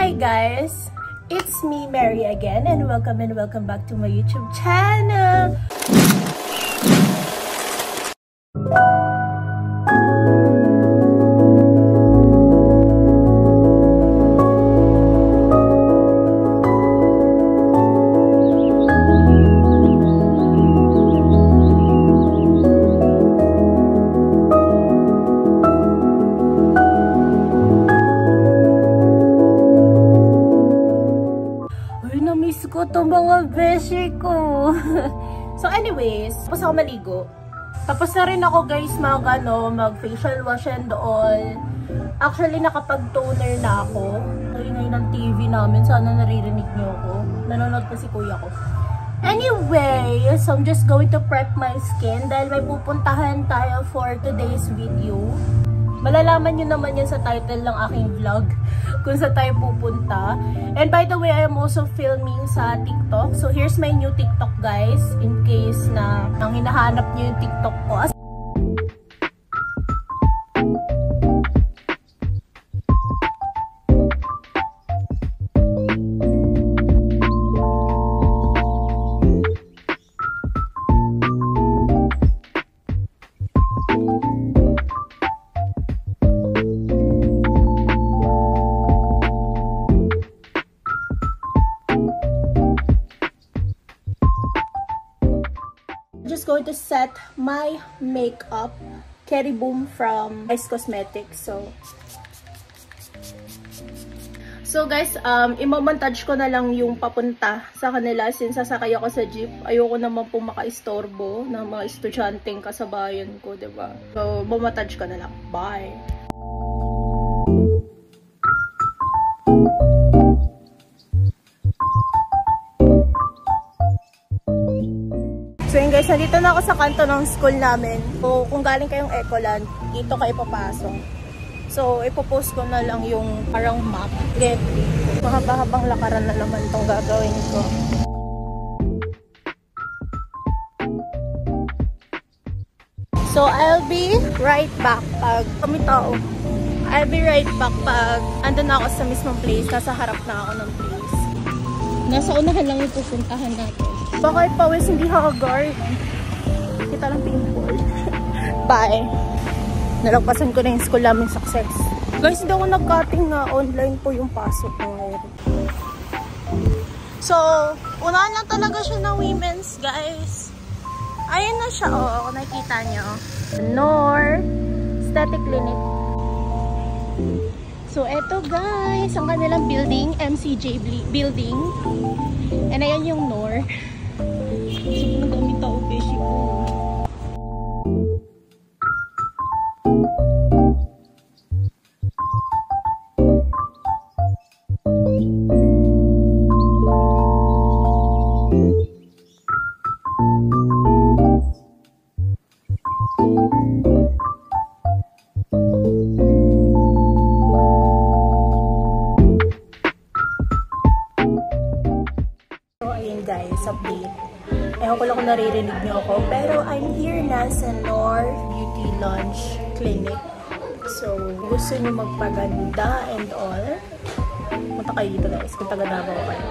Hi guys! It's me, Mary again, and welcome back to my YouTube channel! Namiss ko itong mga beshi ko. So anyways, tapos ako maligo. Tapos na rin ako guys mag facial wash and all. Actually nakapag-toner na ako. Ingay ng TV namin, sana naririnig niyo ako. Nanonood pa si kuya ko. Anyway, so I'm just going to prep my skin dahil may pupuntahan tayo for today's video. Malalaman nyo naman yan sa title ng aking vlog kung saan tayo pupunta. And by the way, I am also filming sa TikTok. So here's my new TikTok guys, in case na ang hinahanap nyo yung TikTok ko. Just going to set my makeup, Carry Boom from Ice Cosmetics. So guys, imomontage ko na lang yung papunta sa kanila since sasakay ako sa jeep. Ayoko naman po maka-istorbo ng mga estudyanteng kasabayan ko, diba? So, momontage ko na lang. Bye! So yun guys, nandito na ako sa kanto ng school namin. So kung galing kayong Ecoland, dito kayo papasok. So ipopost ko na lang yung parang map. Get mahaba-habang lakaran na naman itong gagawin ko. So I'll be right back pag kami tao. I'll be right back pag andun na ako sa mismong place. Nasa harap na ako ng place. Nasa unahan lang yung pupuntahan natin. Bakit pawis hindi haggard? Kita lang pimple. Bye! Nalagpasan ko na yung school namin success. Guys, hindi ako nag-cutting na. Online po yung pasok ko ngayon. So, unahan lang talaga siya ng women's, guys. Ayun na siya. Oo, kung nakikita nyo. Nor Aesthetic Clinic. So, eto guys, ang kanilang building, MCJ building. And ayan yung Nor. So, nagamit ako, beshi ko. Guys, update. Ewan ko lang kung naririnig niyo ako. Pero I'm here na sa Nor Beauty Launch Clinic. So, gusto niyo magpaganda and all, punta kayo dito guys kung taga-Davao kayo.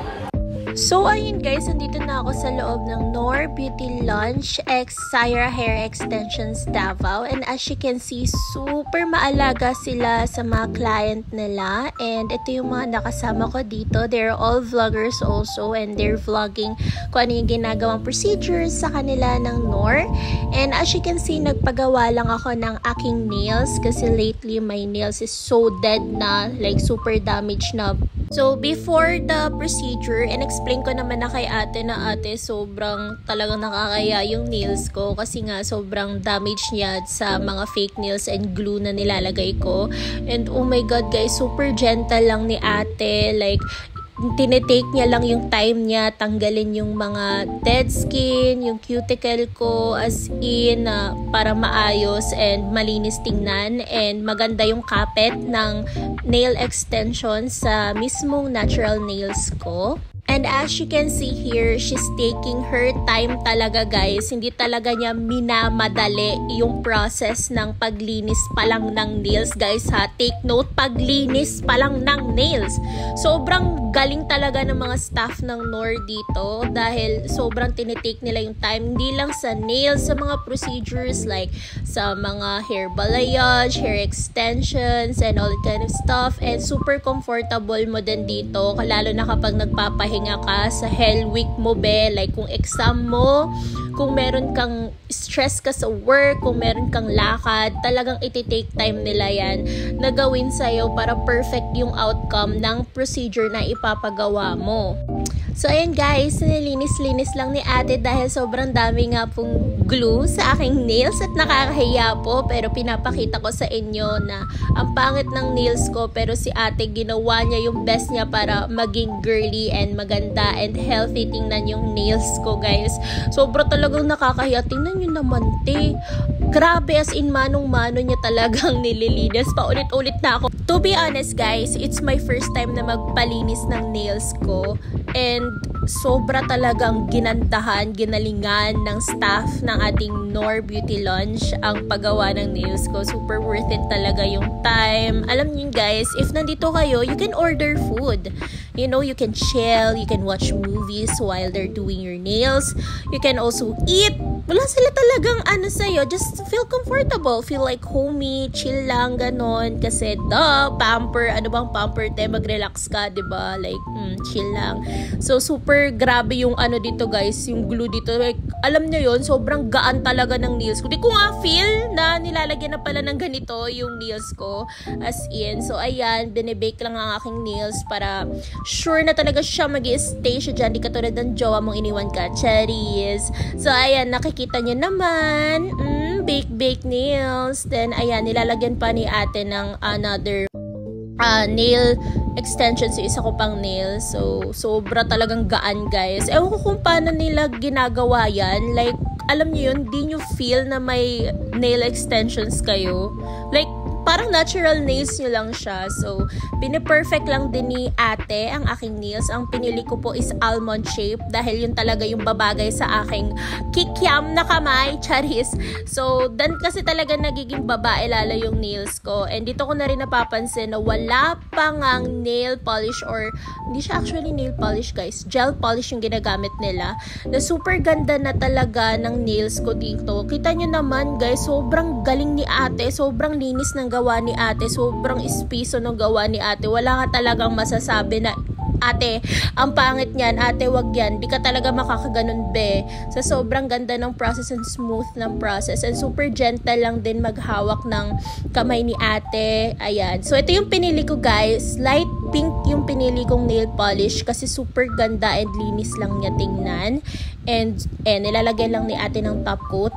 So, ayun guys, nandito na ako sa loob ng Nor Beauty Launch X Syra Hair Extensions Davao. And as you can see, super maalaga sila sa mga client nila. And ito yung mga nakasama ko dito. They're all vloggers also. And they're vlogging kung ano yung ginagawang procedures sa kanila ng Nor. And as you can see, nagpagawa lang ako ng aking nails. Kasi lately, my nails is so dead na. Like, super damaged na. So, before the procedure, in-explain ko naman na kay ate na ate, sobrang talagang nakakaya yung nails ko kasi nga sobrang damage niya sa mga fake nails and glue na nilalagay ko. And oh my god guys, super gentle lang ni ate. Like, tinetake niya lang yung time niya, tanggalin yung mga dead skin, yung cuticle ko, as in, para maayos and malinis tingnan. And maganda yung kapit ng nail extension sa mismong natural nails ko. And as you can see here, she's taking her time talaga guys. Hindi talaga niya minamadali yung process ng paglinis pa lang ng nails guys ha. Take note, paglinis pa lang ng nails. Sobrang galing talaga ng mga staff ng Knorr dito dahil sobrang tinitake nila yung time. Hindi lang sa nails, sa mga procedures like sa mga hair balayage, hair extensions, and all that kind of stuff. And super comfortable mo din dito, lalo na kapag nagpapahinga ka sa hell week mo be, like kung exam mo, kung meron kang stress ka sa work, kung meron kang lakad, talagang iti-take time nila yan na gawin sa'yo para perfect yung outcome ng procedure na ipapagawa mo. So ayan guys, nilinis-linis lang ni ate dahil sobrang dami nga pong glue sa aking nails at nakakahiya po, pero pinapakita ko sa inyo na ang pangit ng nails ko pero si ate ginawa niya yung best niya para maging girly and maganda and healthy tingnan yung nails ko guys. Sobra talagang nakakahiya, tingnan nyo naman te. Grabe, as in manong-mano niya talagang nililinis. Paulit-ulit na ako. To be honest guys, it's my first time na magpalinis ng nails ko. And sobra talagang ginandahan, ginalingan ng staff ng ating Knorr Beauty Lounge ang paggawa ng nails ko. Super worth it talaga yung time. Alam niyo guys, if nandito kayo, you can order food. You know, you can chill, you can watch movies while they're doing your nails. You can also eat. Wala sila talagang ano sa'yo, just feel comfortable, feel like homey, chill lang, ganon. Kasi pamper, ano bang pamper te, mag-relax ka, diba? Like, chill lang. So, super grabe yung ano dito guys, yung glue dito. Like, alam nyo yun, sobrang gaan talaga ng nails ko. Di ko nga feel na nilalagyan na pala ng ganito yung nails ko, as in. So, ayan, binibake lang ang aking nails para sure na talaga siya mag-i-stay siya dyan. Di katulad ng jowa mong iniwan ka, cherries. So, ayan, nakikita nyo naman, bake nails. Then, ayan, nilalagyan pa ni ate ng another nail extensions yung isa ko pang nails. So, sobra talagang gaan guys. Ewan ko kung paano nila ginagawa yan. Like, alam nyo yun, di nyo feel na may nail extensions kayo. Like, parang natural nails nyo lang siya. So, piniperfect lang din ni ate ang aking nails. Ang pinili ko po is almond shape dahil yun talaga yung babagay sa aking kikiam na kamay, charis. So, dan kasi talaga nagiging babae lalo yung nails ko. And dito ko na rin napapansin na wala pang ang nail polish, or hindi siya actually nail polish guys, gel polish yung ginagamit nila. Na super ganda na talaga ng nails ko dito. Kita nyo naman guys, sobrang galing ni ate, sobrang linis ng gawa ni ate, sobrang espiso ng gawa ni ate. Wala ka talagang masasabi na ate, ang pangit niyan, ate wag yan, di ka talaga makakaganon be. Sa sobrang ganda ng process and smooth ng process, and super gentle lang din maghawak ng kamay ni ate. Ayan, so ito yung pinili ko guys, light pink yung pinili kong nail polish kasi super ganda and linis lang niya tingnan. And nilalagay lang ni ate ng top coat.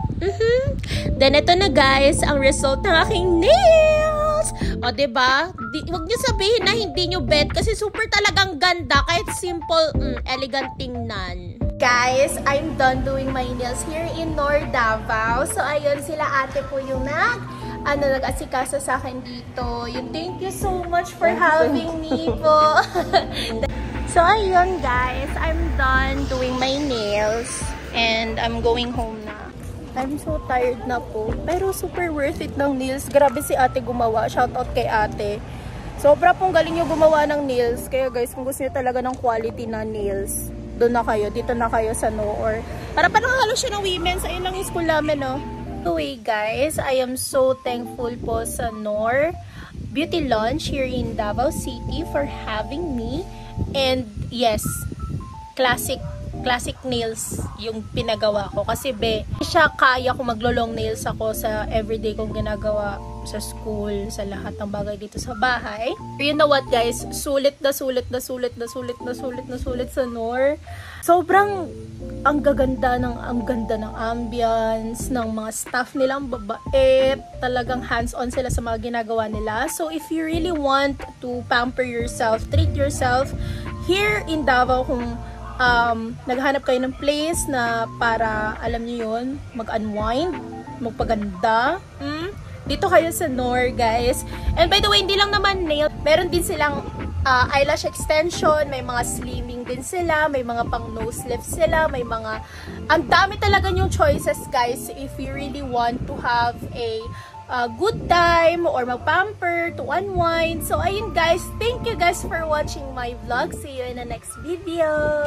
Then ito na guys ang result ng aking nails. O diba? Wag niyo sabihin na hindi niyo bet kasi super talagang ganda, kahit simple, elegant tingnan. Guys, I'm done doing my nails here in Knorr Davao. So ayun, sila ate po yung nag-asikaso sa akin dito. Yung thank you so much for having me po. So, ayun guys, I'm done doing my nails and I'm going home na. I'm so tired na po, pero super worth it ng nails. Grabe si ate gumawa. Shoutout kay ate. Sobra pong galing yung gumawa ng nails. Kaya guys, kung gusto nyo talaga ng quality na nails, doon na kayo. Dito na kayo sa Knorr. Para parang halos siya ng women's. Ayun lang yung school namin, no? Anyway guys, I am so thankful po sa Knorr Beauty Lounge here in Davao City for having me. And yes, classic nails yung pinagawa ko kasi siya kaya ko maglo-long nails ako sa everyday kong ginagawa sa school, sa lahat ng bagay dito sa bahay. You know what guys, sulit na sulit sa Knorr. Sobrang ang ganda ng ambience ng mga staff nilang babae. Talagang hands-on sila sa mga ginagawa nila. So if you really want to pamper yourself, treat yourself here in Davao, kung naghanap kayo ng place na para, alam niyo yun, mag-unwind, magpaganda, dito kayo sa Knorr guys. And by the way, hindi lang naman nail, meron din silang eyelash extension, may mga slimming din sila, may mga pang nose lift sila, may mga, ang dami talaga yung choices guys if you really want to have a good time or mag-pamper to unwind. So ayun guys, thank you guys for watching my vlog. See you in the next video.